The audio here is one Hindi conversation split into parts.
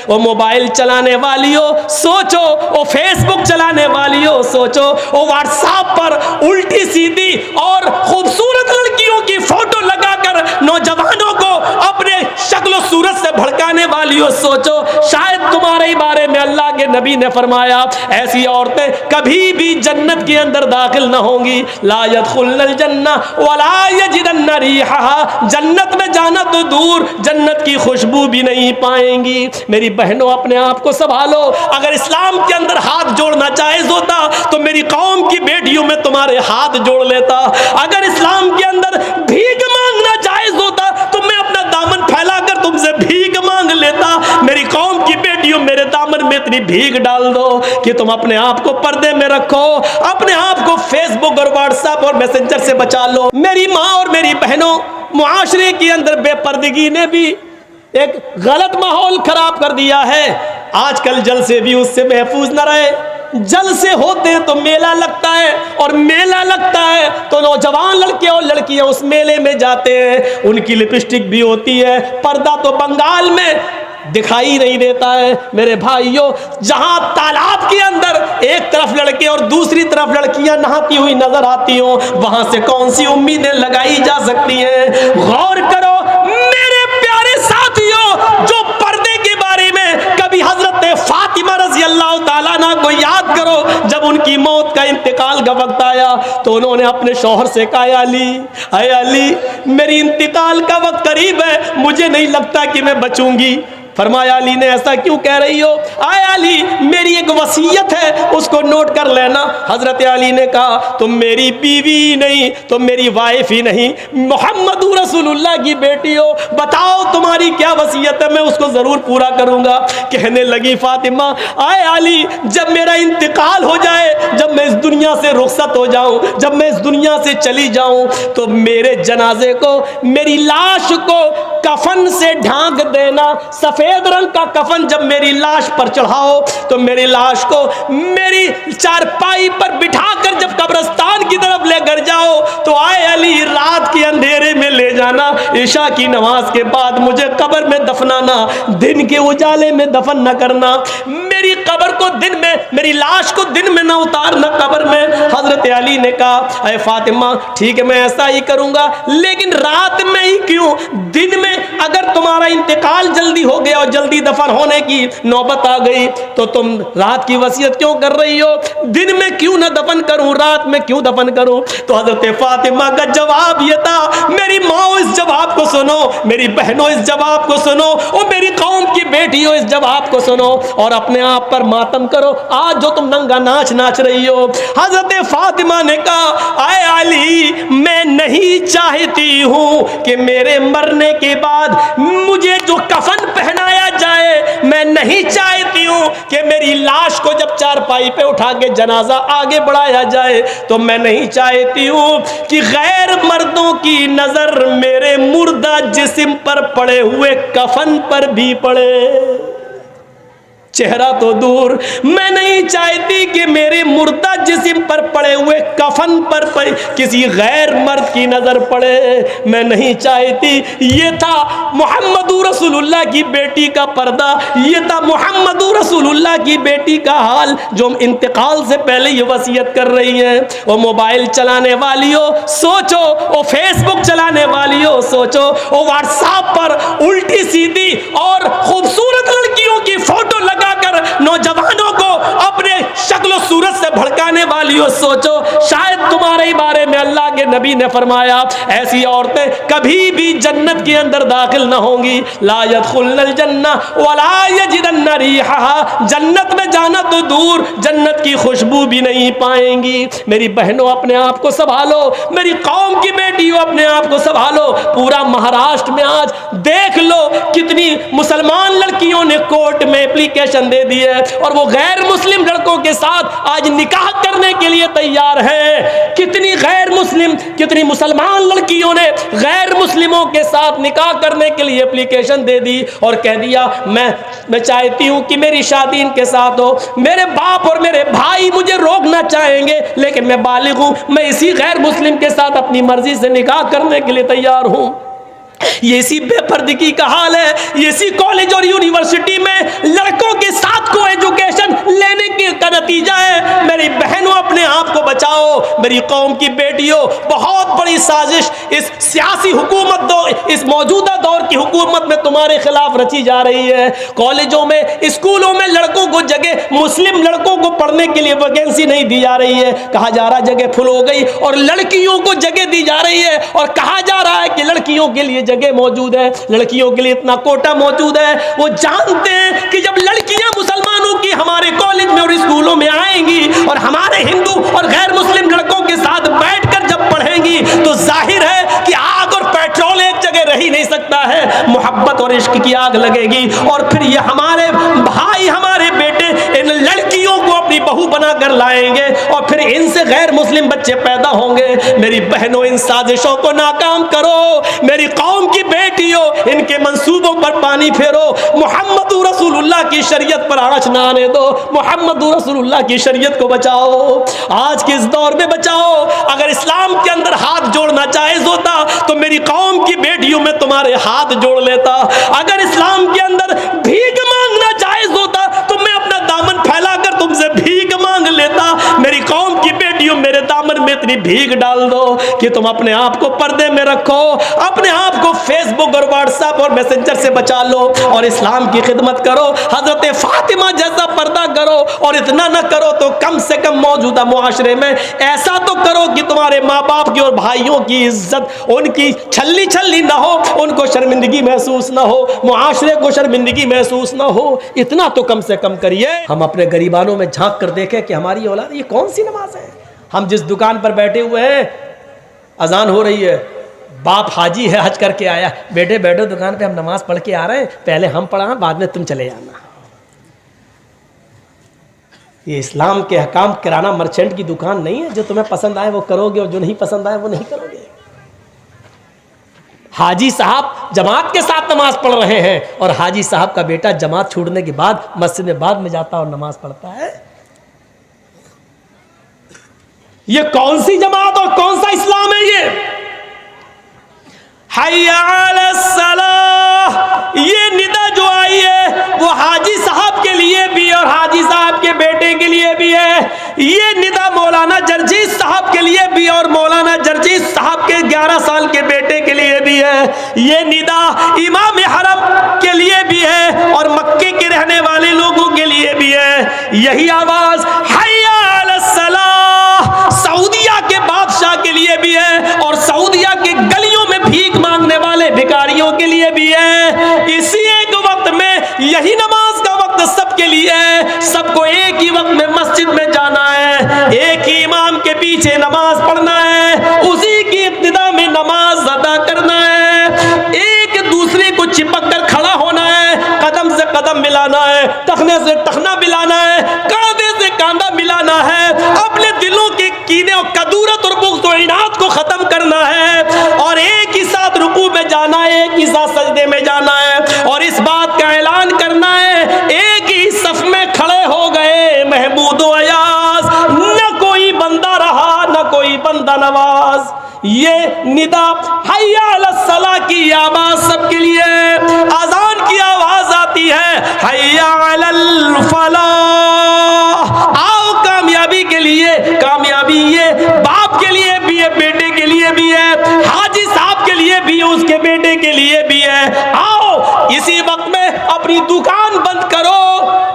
वो मोबाइल चलाने वालियों सोचो, वो फेसबुक चलाने वालियों सोचो, वो व्हाट्सएप पर उल्टी सीधी और खूबसूरत लड़कियों की फोटो लगाकर नौजवानों को अपने शक्ल सूरत से भड़काने वालियों सोचो, शायद तुम्हारे बारे में अल्लाह के नबी ने फरमाया ऐसी औरतें कभी भी जन्नत के अंदर दाखिल न होंगी। ला यदखुलनल जन्ना वला यजिदन्न रिहा, जन्नत में जाना तो दूर जन्नत की खुशबू भी नहीं पाएंगी। मेरी बहनों, अपने आप को संभालो। अगर इस्लाम के अंदर हाथ जोड़ना जायज होता तो मेरी कौम की बेटियों में तुम्हारे हाथ जोड़ लेता। अगर इस्लाम के अंदर भीख मांगना जायज होता तो मैं अपना दामन फैलाकर तुमसे भीख मांग लेता। मेरी कौम की बेटियों, मेरे दामन में इतनी भीख डाल दो कि तुम अपने आप को पर्दे में रखो, अपने आप को फेसबुक और व्हाट्सएप और मैसेंजर से बचा लो। मेरी माँ और मेरी बहनों, मुआशरे के अंदर बेपर्दगी ने भी एक गलत माहौल खराब कर दिया है। आजकल जलसे भी उससे महफूज न रहे। जलसे होते हैं तो मेला लगता है, और मेला लगता है तो नौजवान लड़के और लड़कियां उस मेले में जाते हैं। उनकी लिपस्टिक भी होती है, पर्दा तो बंगाल में दिखाई नहीं देता है। मेरे भाइयों, जहां तालाब के अंदर एक तरफ लड़के और दूसरी तरफ लड़कियां नहाती हुई नजर आती हो, वहां से कौन सी उम्मीदें लगाई जा सकती हैं? गौर करो मेरे प्यारे साथियों, जो पर्दे के बारे में कभी हजरत फातिमा रज़ी अल्लाह ताला अन्हा को याद करो, जब उनकी मौत का इंतकाल का वक्त आया तो उन्होंने अपने शौहर से कहा, अली अली, मेरी इंतकाल का वक्त करीब है, मुझे नहीं लगता कि मैं बचूंगी। फरमाया, अली ने ऐसा क्यों कह रही हो? आए अली, मेरी एक वसीयत है, उसको नोट कर लेना। हजरत अली ने कहा, तुम मेरी बीवी नहीं, तुम मेरी वाइफ ही नहीं, मोहम्मद रसूलुल्लाह की बेटी हो, बताओ तुम्हारी क्या वसीयत है, मैं उसको जरूर पूरा करूंगा। कहने लगी फातिमा, आए अली, जब मेरा इंतकाल हो जाए, जब मैं इस दुनिया से रुखसत हो जाऊं, जब मैं इस दुनिया से चली जाऊं, तो मेरे जनाजे को, मेरी लाश को कफन से ढांक देना। सफेद रंग का कफन जब मेरी लाश पर चढ़ाओ तो मेरी लाश को मेरी चारपाई पर बिठाकर जब कब्रिस्तान की तरफ लेकर जाओ तो आए अली, रात के अंधेरे में ले जाना, इशा की नमाज के बाद मुझे कब्र में दफनाना, दिन के उजाले में दफन न करना। मेरी कब्र को दिन में, मेरी लाश को दिन में ना उतारना कब्र में। हजरत अली ने कहा, अरे फातिमा, ठीक है मैं ऐसा ही करूंगा, लेकिन रात में ही क्यों? दिन में अगर तुम्हारा इंतकाल जल्दी हो गया और जल्दी दफन होने की नौबत आ गई तो तुम रात की वसीयत क्यों कर रही हो? दिन में क्यों ना दफन करूं, रात में क्यों दफन करूं? तो हजरत फातिमा का जवाब यह था, मेरी माँ इस जवाब को सुनो, मेरी बहनों इस जवाब को सुनो, और मेरी कौम की बेटियों इस जवाब को सुनो, और अपने आप पर मातम करो आज जो तुम नंगा नाच नाच रही हो। हजरत फातिमा ने कहा, आए अली, मैं नहीं चाहती हूं कि मेरे मरने के बाद मुझे जो कफन पहनाया जाए, मैं नहीं चाहती हूं कि मेरी लाश को जब चारपाई पे उठा के जनाजा आगे बढ़ाया जाए, तो मैं नहीं चाहती हूं कि गैर मर्दों की नजर मेरे मुर्दा जिस्म पर पड़े हुए कफन पर भी पड़े। चेहरा तो दूर, मैं नहीं चाहती कि मेरे मुर्दा जिस्म पर पड़े हुए कफन पर किसी गैर मर्द की नजर पड़े, मैं नहीं चाहती। ये था मोहम्मद रसूलुल्लाह की बेटी का पर्दा, ये था मोहम्मद रसूलुल्लाह की बेटी का हाल, जो इंतकाल से पहले ये वसीयत कर रही है। वो मोबाइल चलाने वालियों सोचो, वो फेसबुक चलाने वालियों सोचो, वो व्हाट्सएप पर उल्टी सीधी और खूबसूरत लड़कियों की फोटो लगाकर नौजवानों को अपने शक्ल सूरत से भड़काने वालियों सोचो, शायद तुम्हारे बारे में अल्लाह के नबी ने फरमाया ऐसी औरतें कभी भी जन्नत के अंदर दाखिल न होंगी। ला यदखुलनल जन्ना वला यजिदन्न रिहा, जन्नत में जाना तो दूर जन्नत की खुशबू भी नहीं पाएंगी। मेरी बहनों, अपने आप को संभालो, मेरी कौम की बेटियों अपने आप को संभालो। पूरा महाराष्ट्र में आज देख लो कितनी मुसलमान लड़कियों ने कोर्ट में एप्लीकेशन दे दी है और वो गैर मुस्लिम लड़कों के साथ आज निकाह करने के लिए तैयार है। कितनी गैर मुस्लिम, कितनी मुसलमान लड़कियों ने गैर मुस्लिमों के साथ निकाह करने के लिए एप्लीकेशन दे दी और कह दिया मैं चाहती हूं कि मेरी शादी इनके साथ हो। मेरे बाप और मेरे भाई मुझे रोकना चाहेंगे लेकिन मैं बालिग हूं, मैं इसी गैर मुस्लिम के साथ अपनी मर्जी से निकाह करने के लिए तैयार हूं। ये इसी बेपर्दगी का हाल है। ये इसी कॉलेज और यूनिवर्सिटी में मेरी कौम की बेटियों, बहुत बड़ी साजिश इस सियासी हुकूमत इस मौजूदा दौर की हुकूमत में तुम्हारे खिलाफ रची जा रही है। कॉलेजों में, स्कूलों में लड़कों को जगह, मुस्लिम लड़कों को पढ़ने के लिए वैकेंसी नहीं दी जा रही है, कहा जा रहा जगह फुल हो गई, और लड़कियों को जगह दी जा रही है और कहा जा रहा है कि लड़कियों के लिए जगह मौजूद है, लड़कियों के लिए इतना कोटा मौजूद है। वो जानते हैं कि जब लड़कियां मुसलमानों की हमारे कॉलेज में और स्कूलों में आएंगी और हमारे हिंदू और गैर मुस्लिम लड़कों के साथ बैठकर जब पढ़ेंगी तो जाहिर है कि आग और पेट्रोल एक जगह रह ही नहीं सकता है, मोहब्बत और इश्क की आग लगेगी। और फिर ये हमारे भाई, हमारे बेटे इन लड़कियों को अपनी बहू बनाकर लाएंगे और फिर इनसे गैर मुस्लिम बच्चे पैदा होंगे। मेरी बहनों, इन साजिशों को नाकाम करो। मेरी कौम की बेटियों, इनके मंसूबों पर पानी फेरो। मोहम्मद रसूलुल्लाह की शरीयत पर आँच ना आने दो। मोहम्मद रसूलुल्लाह की शरीयत को बचाओ, आज के इस दौर में बचाओ। अगर इस्लाम के अंदर हाथ जोड़ना जायज होता तो मेरी कौम की बेटियों में तुम्हारे हाथ जोड़ लेता। अगर इस्लाम के अंदर भीख मांगना जायज होता तो मैं अपना दामन फैलाकर तुमसे भीख मांग लेता। मेरी कौम की बेटियों, मेरे दामन में इतनी भीख डाल दो कि तुम अपने आप को पर्दे में रखो, अपने आप को फेसबुक और व्हाट्सएप और मैसेंजर से बचा लो और इस्लाम की खिदमत करो। हजरत फातिमा जैसा पर्दा करो, और इतना ना करो तो कम से कम मौजूदा मुआशरे में ऐसा तो करो कि तुम्हारे माँ बाप की और भाइयों की इज्जत, उनकी छल्ली छल्ली ना हो, उनको शर्मिंदगी महसूस ना हो, मुआशरे को शर्मिंदगी महसूस ना हो। इतना तो कम से कम करिए। हम अपने गरीबानों में झांक कर देखें कि हमारी औलाद, ये कौन सी नमाज है। हम जिस दुकान पर बैठे हुए हैं, अजान हो रही है, बाप हाजी है, हज करके आया, बेटे बैठो दुकान पे, हम नमाज पढ़ के आ रहे हैं, पहले हम पढ़ा, बाद में तुम चले जाना। ये इस्लाम के हकाम किराना मर्चेंट की दुकान नहीं है, जो तुम्हें पसंद आए वो करोगे और जो नहीं पसंद आए वो नहीं करोगे। हाजी साहब जमात के साथ नमाज पढ़ रहे हैं और हाजी साहब का बेटा जमात छूटने के बाद मस्जिद में बाद में जाता और नमाज पढ़ता है। ये कौन सी जमात और कौन सा इस्लाम है ये? हय्या अलस सलाह, ये निदा जो आई है वो हाजी साहब के लिए भी और हाजी साहब के बेटे के लिए भी है। ये निदा मौलाना जर्जीस साहब के लिए भी और मौलाना जर्जीस साहब के 11 साल के बेटे के लिए भी है। ये निदा इमाम हरम के लिए भी है और मक्के के रहने वाले लोगों के लिए भी है। यही आवाज हय्या अलस सलाह सऊदिया के बादशाह के लिए भी है और सऊदिया के गलियों में भीख मांगने वाले भिखारियों के लिए भी है। इसी एक वक्त में यही नमाज का वक्त सबके लिए है। सबको एक ही वक्त में मस्जिद में जाना है, एक ही इमाम के पीछे नमाज पढ़ना है, उसी की इब्तिदा में नमाज अदा करना है, एक दूसरे को चिपक कर खड़ा होना है, कदम से कदम मिलाना है, टखने से टखना मिलाना है, कांधे से कांधा मिलाना है, अपने दिलों के कीने और कदूरत और बुग़्ज़ और इनाद को खत्म करना है और एक ही साथ रुकू में जाना है, एक ही साथ सजदे में जाना है और इस बात का ऐलान करना है, एक ही सफ में खड़े हो गए महमूद व अयाज, न कोई बंदा रहा न कोई बंदा नवाज। ये निदा हय्या अलस सलाह की आवाज सबके लिए, अजान की आवाज आती है हय्या अलल फलाह, आओ कामयाबी के लिए। कामयाबी ये बाप के लिए भी है, बेटे के लिए भी है, हाजी साहब के लिए भी है, उसके बेटे के लिए भी है। आओ इसी वक्त में अपनी दुकान बंद करो।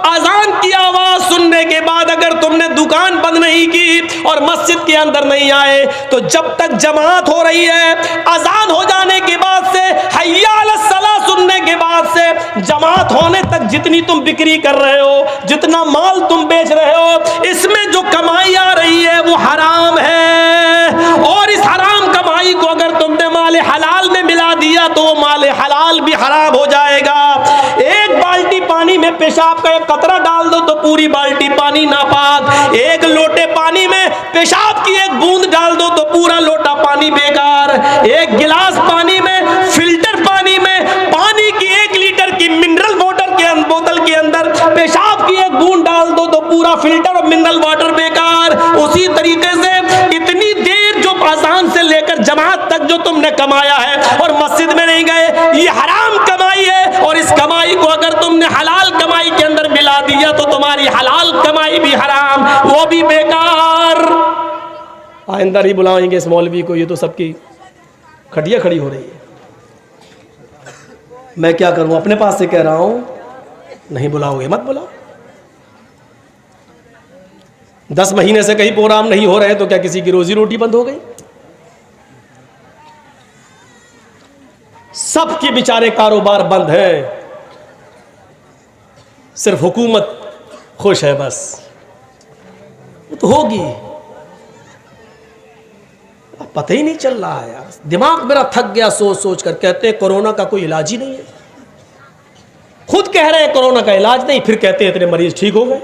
अजान की आवाज सुनने के बाद अगर तुमने दुकान बंद नहीं की और मस्जिद के अंदर नहीं आए तो जब तक जमात हो रही है, अजान हो जाने के बाद से, हय्या अलस सलाह सुनने के बाद से जमात होने तक जितनी तुम बिक्री कर रहे हो, जितना माल तुम बेच रहे हो, इसमें जो कमाई आ रही है वो हराम है और इस हराम कमाई को अगर तुमने माल हलाल में मिला दिया तो वो माल हलाल भी हराम हो जाएगा। एक बाल्टी पानी में पेशाब का एक कतरा डाल दो तो पूरी बाल्टी पानी नापाक, एक लोटे पानी में पेशाब की एक बूंद डाल दो तो पूरा लोटा पानी बेकार, एक गिलास पानी में, फिल्टर पानी में, पानी की 1 लीटर की मिनरल वाटर के बोतल के अंदर पेशाब की एक बूंद डाल दो तो पूरा फिल्टर और मिनरल वाटर बेकार। उसी तरीके से इतनी देर जो अज़ान से लेकर जमात तक जो तुमने कमाया है और मस्जिद में नहीं गए, ये हराम कमाई है और इस कमाई को अगर तुमने हलाल कमाई के अंदर मिला दिया तो तुम्हारी हलाल कमाई भी हराम, वो भी बेकार। आइंदा नहीं बुलाएंगे इस मौलवी को, ये तो सबकी खटिया खड़ी हो रही है। मैं क्या करूं, अपने पास से कह रहा हूं, नहीं बुलाओगे मत बुलाओ। 10 महीने से कहीं प्रोग्राम नहीं हो रहे तो क्या किसी की रोजी रोटी बंद हो गई? सबके बेचारे कारोबार बंद है, सिर्फ हुकूमत खुश है बस। तो होगी, पता ही नहीं चल रहा है यार। दिमाग मेरा थक गया सोच सोच कर। कहते हैं कोरोना का कोई इलाज ही नहीं है, खुद कह रहे हैं कोरोना का इलाज नहीं, फिर कहते हैं इतने मरीज ठीक हो गए।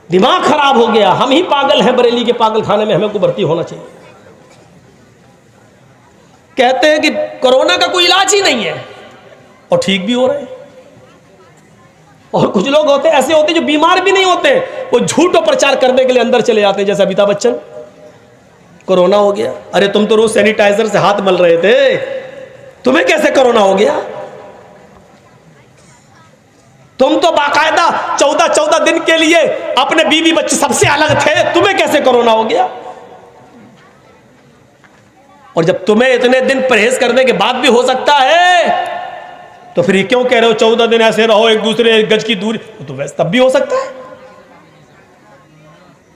दिमाग खराब हो गया। हम ही पागल हैं, बरेली के पागल खाने में हमें को भर्ती होना चाहिए। कहते हैं कि कोरोना का कोई इलाज ही नहीं है और ठीक भी हो रहे हैं। और कुछ लोग होते ऐसे होते जो बीमार भी नहीं होते, वो झूठो प्रचार करने के लिए अंदर चले जाते हैं, जैसे अमिताभ बच्चन। कोरोना हो गया, अरे तुम तो रोज सैनिटाइजर से हाथ मल रहे थे, तुम्हें कैसे कोरोना हो गया? तुम तो बाकायदा 14-14 दिन के लिए अपने बीवी बच्चे सबसे अलग थे, तुम्हें कैसे कोरोना हो गया? और जब तुम्हें इतने दिन परहेज करने के बाद भी हो सकता है तो फिर क्यों कह रहे हो 14 दिन ऐसे रहो, एक दूसरे गज की दूरी? तो वैसे तब भी हो सकता है,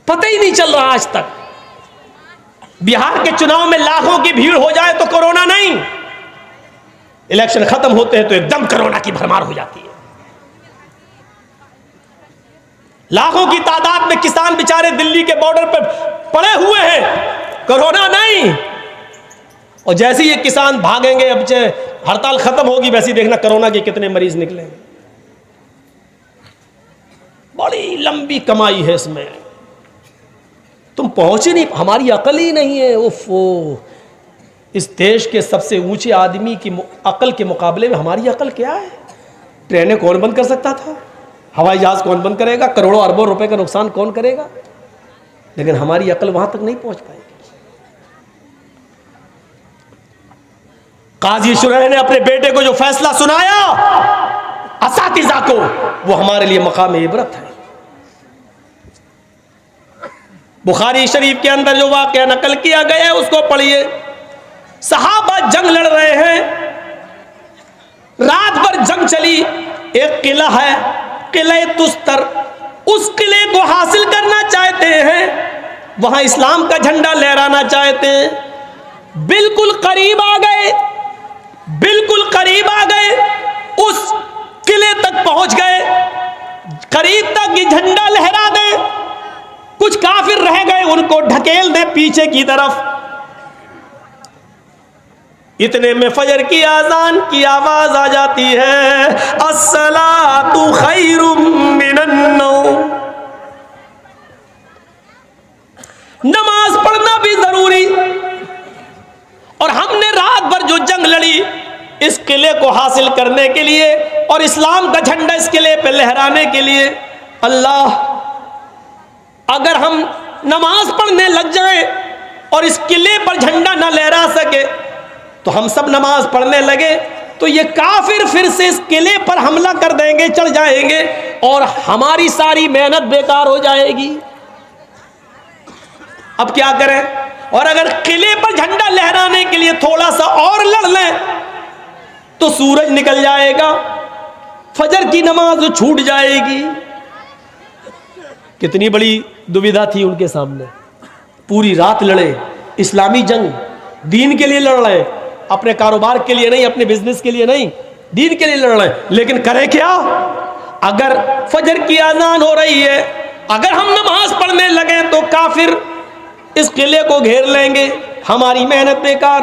पता ही नहीं चल रहा आज तक। बिहार के चुनाव में लाखों की भीड़ हो जाए तो कोरोना नहीं, इलेक्शन खत्म होते हैं तो एकदम कोरोना की भरमार हो जाती है। लाखों की तादाद में किसान बेचारे दिल्ली के बॉर्डर पर पड़े हुए हैं, कोरोना नहीं। और जैसे ही ये किसान भागेंगे, अब हड़ताल खत्म होगी, वैसे ही देखना कोरोना के कितने मरीज निकलेंगे। बड़ी लंबी कमाई है इसमें, तुम पहुंचे नहीं, हमारी अकल ही नहीं है। ओफो, इस देश के सबसे ऊंचे आदमी की अकल के मुकाबले में हमारी अकल क्या है? ट्रेनें कौन बंद कर सकता था? हवाई जहाज कौन बंद करेगा? करोड़ों अरबों रुपए का नुकसान कौन करेगा? लेकिन हमारी अकल वहां तक नहीं पहुंच पाएगी। काजी शुरैह ने अपने बेटे को जो फैसला सुनाया असातिज़ा को, वो हमारे लिए मकाम इबरत है। बुखारी शरीफ के अंदर जो वाक़या नकल किया गया है उसको पढ़िए। सहाबा जंग लड़ रहे हैं, रात भर जंग चली। एक किला है, किले तुस्तर, उस किले को हासिल करना चाहते हैं, वहां इस्लाम का झंडा लहराना चाहते हैं। बिल्कुल करीब आ गए, बिल्कुल करीब आ गए, उस किले तक पहुंच गए, करीब तक ये झंडा लहरा दे। कुछ काफिर रह गए, उनको ढकेल दे पीछे की तरफ। इतने में फजर की आजान की आवाज आ जाती है, अस्सलातु खैरुम मिनन नौम। नमाज पढ़ना भी जरूरी। और हमने रात भर जो जंग लड़ी इस किले को हासिल करने के लिए और इस्लाम का झंडा इस किले पे लहराने के लिए, अल्लाह, अगर हम नमाज पढ़ने लग जाए और इस किले पर झंडा ना लहरा सके तो हम सब नमाज पढ़ने लगे तो ये काफिर फिर से इस किले पर हमला कर देंगे, चढ़ जाएंगे और हमारी सारी मेहनत बेकार हो जाएगी। अब क्या करें? और अगर किले पर झंडा लहराने के लिए थोड़ा सा और लड़ लें तो सूरज निकल जाएगा, फजर की नमाज छूट जाएगी। कितनी बड़ी दुविधा थी उनके सामने। पूरी रात लड़े, इस्लामी जंग, दीन के लिए लड़ रहे, अपने कारोबार के लिए नहीं, अपने बिजनेस के लिए नहीं, दीन के लिए लड़ रहे। लेकिन करें क्या? अगर फजर की आजान हो रही है, अगर हम नमाज पढ़ने लगे तो काफिर इस किले को घेर लेंगे, हमारी मेहनत बेकार।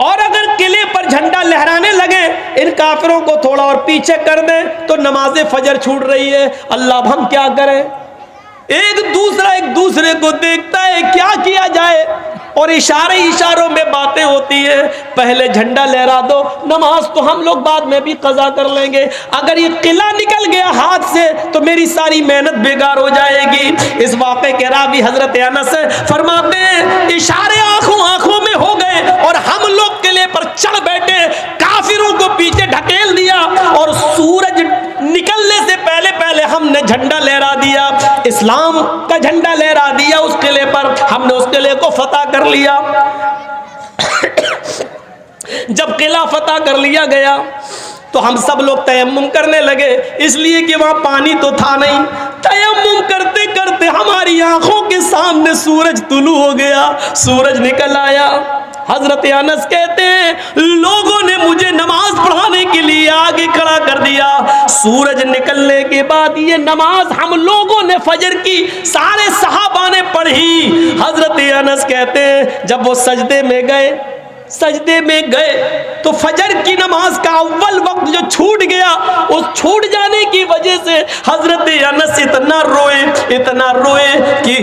और अगर किले पर झंडा लहराने लगे, इन काफिरों को थोड़ा और पीछे कर दें तो नमाज फजर छूट रही है। अल्लाह, अब हम क्या करें? एक दूसरे को देखता है, क्या किया जाए? और इशारों में बातें होती है, पहले झंडा लहरा दो, नमाज तो हम लोग बाद में भी कज़ा कर लेंगे। अगर ये किला निकल गया हाथ से तो मेरी सारी मेहनत बेकार हो जाएगी। इस वाक़े के रावी हजरत अनस फरमाते हैं, इशारे आंखों में हो गए और हम लोग किले पर चढ़ बैठे, काफिरों को पीछे ढकेल दिया और सूरज निकलने से पहले पहले हमने झंडा लहरा दिया, इस्लाम का झंडा लहरा दिया उस किले पर, हमने उस किले को फतह कर लिया। जब किला फतह कर लिया गया तो हम सब लोग तयम्मुम करने लगे, इसलिए कि वहां पानी तो था नहीं। तयम्मुम करते करते हमारी आंखों के सामने सूरज तुलू हो गया, सूरज निकल आया। हजरत अनस कहते हैं लोगों ने मुझे नमाज पढ़ाने के लिए आगे खड़ा कर दिया। सूरज निकलने के बाद ये नमाज हम लोगों ने फजर की सारे सहाबा ने पढ़ी। हजरत अनस कहते हैं जब वो सजदे में गए तो फजर की नमाज का अव्वल वक्त जो छूट गया, उस छूट जाने की वजह से हजरत अनस इतना रोए कि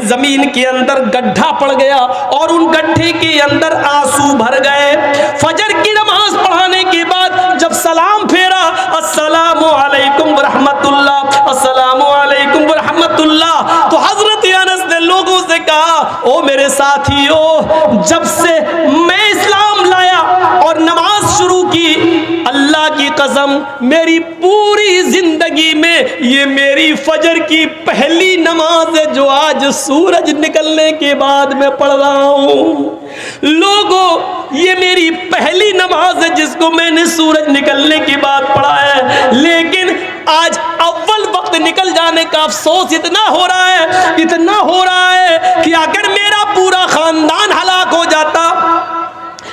जमीन के अंदर गड्ढा पड़ गया और उन गड्ढे के अंदर आंसू भर गए। फजर की नमाज पढ़ाने के बाद जब सलाम फेरा, अस्सलामु अलैकुम रहमतुल्लाह, अस्सलामु अलैकुम रहमतुल्लाह, तो हजरत अनस ने लोगों से कहा, ओ मेरे साथियों, जब से मैं इस्लाम लाया और नमाज शुरू की, अल्लाह की कसम मेरी पूरी जिंदगी में ये मेरी फजर की पहली नमाज है जो आज सूरज निकलने के बाद मैं पढ़ रहा हूं। लोगों, ये मेरी पहली नमाज है जिसको मैंने सूरज निकलने के बाद पढ़ा है, लेकिन आज अव्वल वक्त निकल जाने का अफसोस इतना हो रहा है कि अगर मेरा पूरा खानदान हलाक हो जाता,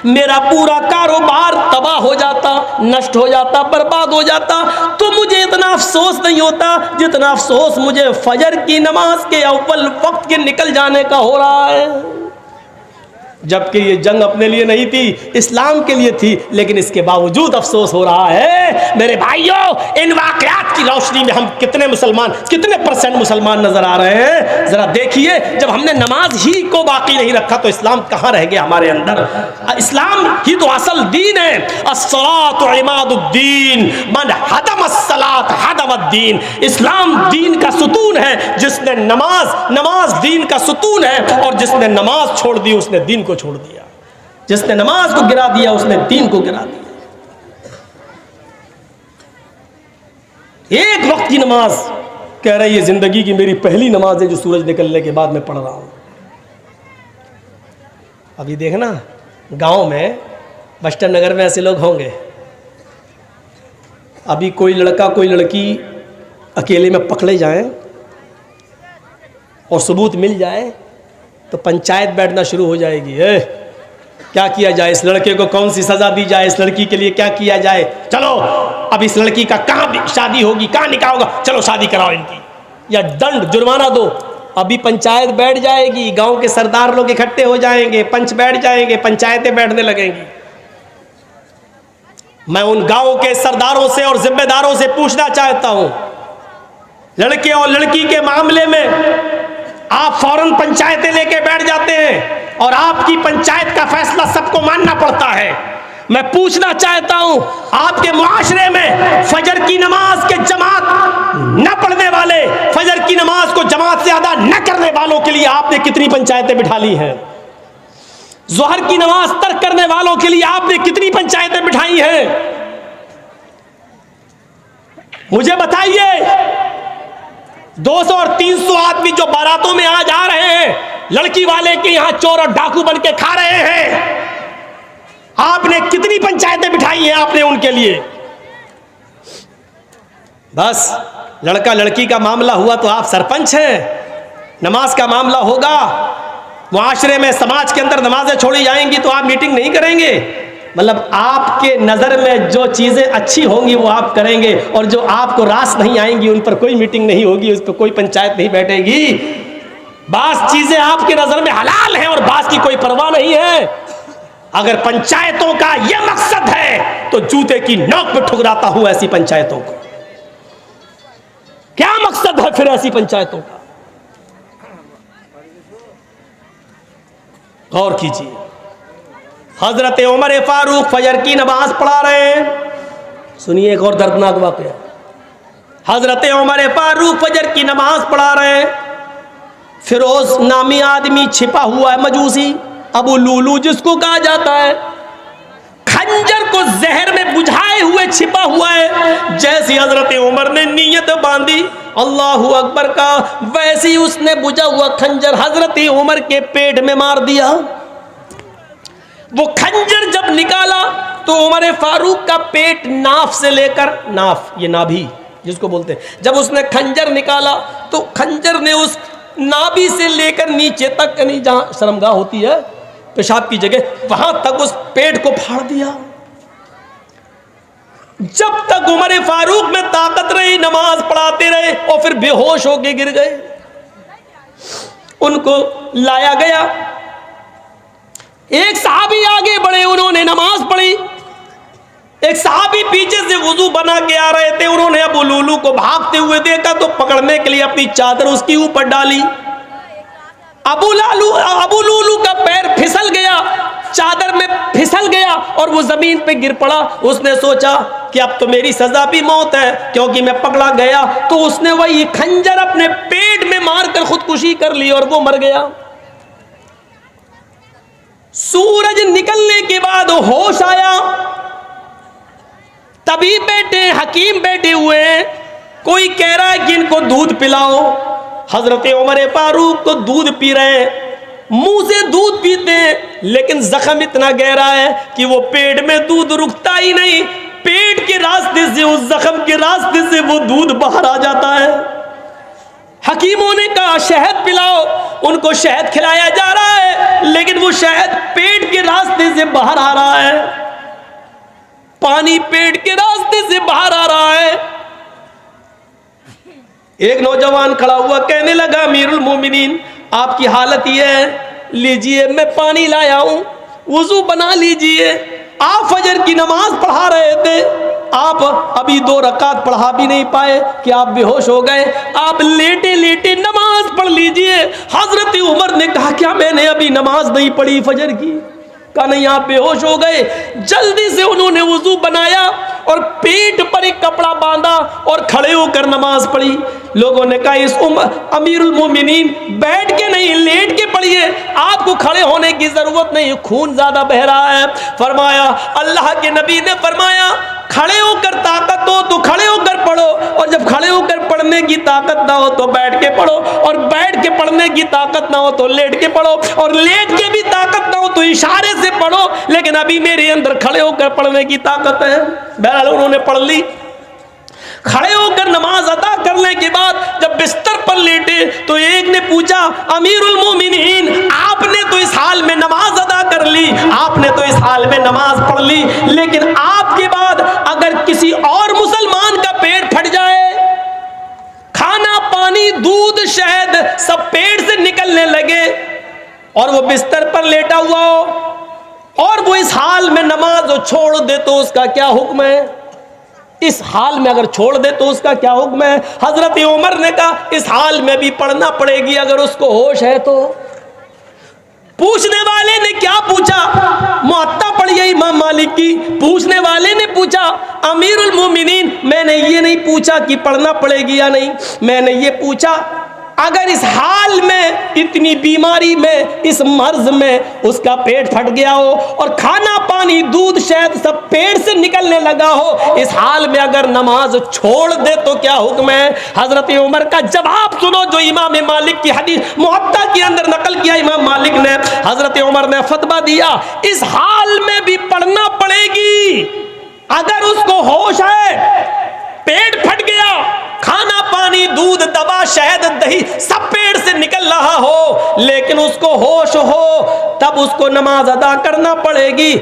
मेरा पूरा कारोबार तबाह हो जाता, नष्ट हो जाता, बर्बाद हो जाता, तो मुझे इतना अफसोस नहीं होता जितना अफसोस मुझे फजर की नमाज के अव्वल वक्त के निकल जाने का हो रहा है। जबकि ये जंग अपने लिए नहीं थी, इस्लाम के लिए थी, लेकिन इसके बावजूद अफसोस हो रहा है। मेरे भाइयों, इन वाकयात की रोशनी में हम कितने % मुसलमान नजर आ रहे हैं, जरा देखिए। जब हमने नमाज ही को बाकी नहीं रखा तो इस्लाम कहाँ रह गया हमारे अंदर। इस्लाम ही तो असल दीन है। अस्सलातु इमादुद्दीन, मन हदम अस्सलात हदम अद्दीन। इस्लाम दीन का सुतून है, जिसने नमाज दीन का सुतून है, और जिसने नमाज छोड़ दी उसने दीन को छोड़ दिया। जिसने नमाज को गिरा दिया उसने दीन को गिरा दिया। एक वक्त की नमाज कह रही है जिंदगी की मेरी पहली नमाज है जो सूरज निकलने के बाद मैं पढ़ रहा हूं। अभी देखना गांव में, बस्टर नगर में ऐसे लोग होंगे, अभी कोई लड़का कोई लड़की अकेले में पकड़े जाएं और सबूत मिल जाए तो पंचायत बैठना शुरू हो जाएगी। क्या किया जाए, इस लड़के को कौन सी सजा दी जाए, इस लड़की के लिए क्या किया जाए, चलो अब इस लड़की का कहाँ शादी होगी, कहाँ निकाह होगा, चलो शादी कराओ इनकी, या दंड जुर्माना दो। अभी पंचायत बैठ जाएगी, गांव के सरदार लोग इकट्ठे हो जाएंगे, पंच बैठ जाएंगे, पंचायतें बैठने लगेंगी। मैं उन गांव के सरदारों से और जिम्मेदारों से पूछना चाहता हूं, लड़के और लड़की के मामले में आप फौरन पंचायतें लेके बैठ जाते हैं और आपकी पंचायत का फैसला सबको मानना पड़ता है। मैं पूछना चाहता हूं, आपके मुआशरे में फजर की नमाज के जमात न पढ़ने वाले, फजर की नमाज को जमात से अदा न करने वालों के लिए आपने कितनी पंचायतें बिठा ली हैं? जोहर की नमाज तर्क करने वालों के लिए आपने कितनी पंचायतें बिठाई हैं? मुझे बताइए। 200 और 300 आदमी जो बारातों में आज आ रहे हैं, लड़की वाले के यहां चोर और डाकू बन के खा रहे हैं, आपने कितनी पंचायतें बिठाई हैं आपने उनके लिए? बस लड़का लड़की का मामला हुआ तो आप सरपंच हैं, नमाज का मामला होगा, मुआशरे में समाज के अंदर नमाजें छोड़ी जाएंगी तो आप मीटिंग नहीं करेंगे। मतलब आपके नज़र में जो चीज़ें अच्छी होंगी वो आप करेंगे, और जो आपको रास नहीं आएंगी उन पर कोई मीटिंग नहीं होगी, उस पर कोई पंचायत नहीं बैठेगी। बास चीज़ें आपके नज़र में हलाल हैं और बास की कोई परवाह नहीं है। अगर पंचायतों का यह मकसद है तो जूते की नोक पे ठुकराता हूं ऐसी पंचायतों को। क्या मकसद है फिर ऐसी पंचायतों का? गौर कीजिए। हजरत उमर फारूक फजर की नमाज पढ़ा रहे हैं। सुनिए एक और दर्दनाक वाकया। हजरत उमर फारूक फजर की नमाज पढ़ा रहे हैं। फिरोज नामी आदमी छिपा हुआ है, मजूसी अबू लूलू जिसको कहा जाता है, खंजर खंजर को जहर में बुझाए हुए छिपा हुआ है। जैसी हजरत उमर ने नीयत बांधी अल्लाहू अकबर का, वैसे ही उसने बुझा हुआ खंजर हजरत उमर के पेट में मार दिया। वो खंजर जब निकाला तो उमर फारूक का पेट नाफ से लेकर, नाफ ये नाभि जिसको बोलते हैं, जब उसने खंजर निकाला तो खंजर ने उस नाभि से लेकर नीचे तक, यानी जहां शर्मगाह होती है पेशाब की जगह, वहां तक उस पेट को फाड़ दिया। जब तक उमर फारूक में ताकत रही नमाज पढ़ाते रहे और फिर बेहोश होके गिर गए। उनको लाया गया, एक सहाबी आगे बढ़े, उन्होंने नमाज पढ़ी। एक सहाबी पीछे से वुजू बना के आ रहे थे, उन्होंने अबू लूलू को भागते हुए देखा तो पकड़ने के लिए अपनी चादर उसके ऊपर डाली। अबू लूलू का पैर फिसल गया, चादर में फिसल गया और वो जमीन पे गिर पड़ा। उसने सोचा कि अब तो मेरी सजा भी मौत है क्योंकि मैं पकड़ा गया। तो उसने वही खंजर अपने पेट में मारकर खुदकुशी कर ली और वो मर गया। सूरज निकलने के बाद होश आया, तभी बैठे हकीम बैठे हुए हैं, कोई कह रहा है कि इनको दूध पिलाओ। हजरत उमर फारूक को दूध पी रहे हैं, मुंह से दूध पीते हैं, लेकिन जख्म इतना गहरा है कि वो पेट में दूध रुकता ही नहीं, पेट के रास्ते से, उस जख्म के रास्ते से वो दूध बाहर आ जाता है। हकीमों ने कहा शहद पिलाओ, उनको शहद खिलाया जा रहा है, लेकिन वो शहद पेट के रास्ते से बाहर आ रहा है, पानी पेट के रास्ते से बाहर आ रहा है। एक नौजवान खड़ा हुआ, कहने लगा अमीरुल मोमिनीन आपकी हालत ये है, लीजिए मैं पानी लाया हूं, वुजू बना लीजिए। आप फजर की नमाज पढ़ा रहे थे, आप अभी 2 रकात पढ़ा भी नहीं पाए कि आप बेहोश हो गए, आप लेटे लेटे नमाज पढ़ लीजिए। हजरत उमर ने कहा क्या मैंने अभी नमाज नहीं पढ़ी फजर की? कहा नहीं, आप बेहोश हो गए। जल्दी से उन्होंने वुजू बनाया और पेट पर एक कपड़ा बांधा और खड़े होकर नमाज पढ़ी। लोगों ने कहा इस अमीरुल मोमिनीन बैठ के नहीं लेट के पढ़िए, आपको खड़े होने की जरूरत नहीं, खून ज्यादा बह रहा है। फरमाया, अल्लाह के नबी ने फरमाया खड़े होकर ताकत हो तो खड़े होकर पढ़ो, और जब खड़े होकर पढ़ने की ताकत ना हो तो बैठ के पढ़ो, और बैठ के पढ़ने की ताकत ना हो तो लेट के पढ़ो, और लेट के भी ताकत ना हो तो इशारे से पढ़ो, लेकिन अभी मेरे अंदर खड़े होकर पढ़ने की ताकत है। बहरहाल उन्होंने पढ़ ली। खड़े होकर नमाज अदा करने के बाद जब बिस्तर पर लेटे तो एक ने पूछा अमीरुल मोमिनीन आपने तो इस हाल में नमाज अदा कर ली, आपने तो इस हाल में नमाज पढ़ ली, लेकिन आपके बाद अगर किसी और मुसलमान का पेट फट जाए, खाना पानी दूध शहद सब पेट से निकलने लगे और वो बिस्तर पर लेटा हुआ हो और वो इस हाल में नमाज छोड़ दे तो उसका क्या हुक्म है? इस हाल में अगर छोड़ दे तो उसका क्या हुक्म है? हजरत उमर ने कहा इस हाल में भी पढ़ना पड़ेगी अगर उसको होश है तो। पूछने वाले ने क्या पूछा? मुअत्ता पढ़ी है इमाम मालिक की। पूछने वाले ने पूछा अमीरुल मोमिनीन मैंने ये नहीं पूछा कि पढ़ना पड़ेगी या नहीं, मैंने ये पूछा अगर इस हाल में, इतनी बीमारी में, इस मर्ज में उसका पेट फट गया हो और खाना पानी दूध शहद सब पेट से निकलने लगा हो, इस हाल में अगर नमाज छोड़ दे तो क्या हुक्म है? हजरत उमर का जवाब सुनो जो इमाम मालिक की हदीस मुअत्ता के अंदर नकल किया इमाम मालिक ने। हजरत उमर ने फतवा दिया इस हाल में भी पढ़ना पड़ेगी अगर उसको होश है, पेट फट गया, खाना पानी दूध दवा शहद दही सब पेट से निकल रहा हो, लेकिन उसको होश हो तब उसको नमाज अदा करना पड़ेगी।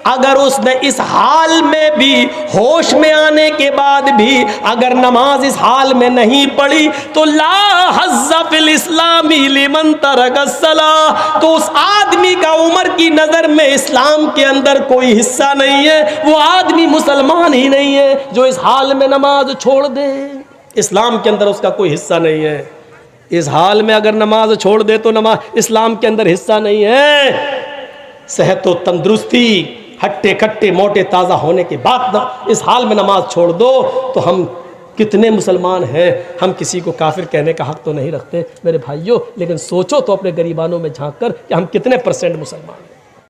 अगर उसने इस हाल में भी, होश में आने के बाद भी अगर नमाज इस हाल में नहीं पढ़ी तो ला हज़्ज़ फिल इस्लामी लिमन तरकस्सलाह, तो उस आदमी का उमर की नज़र में इस्लाम के अंदर कोई हिस्सा नहीं है, वो आदमी मुसलमान ही नहीं है जो इस हाल में नमाज छोड़ दे। इस्लाम के अंदर उसका कोई हिस्सा नहीं है। इस हाल में अगर नमाज छोड़ दे तो नमाज इस्लाम के अंदर हिस्सा नहीं है। सेहत व तंदुरुस्ती, हट्टे कट्टे मोटे ताज़ा होने के बाद ना इस हाल में नमाज छोड़ दो तो हम कितने मुसलमान हैं? हम किसी को काफिर कहने का हक तो नहीं रखते मेरे भाइयों, लेकिन सोचो तो अपने गरीबानों में झांक कर कि हम कितने % मुसलमान हैं।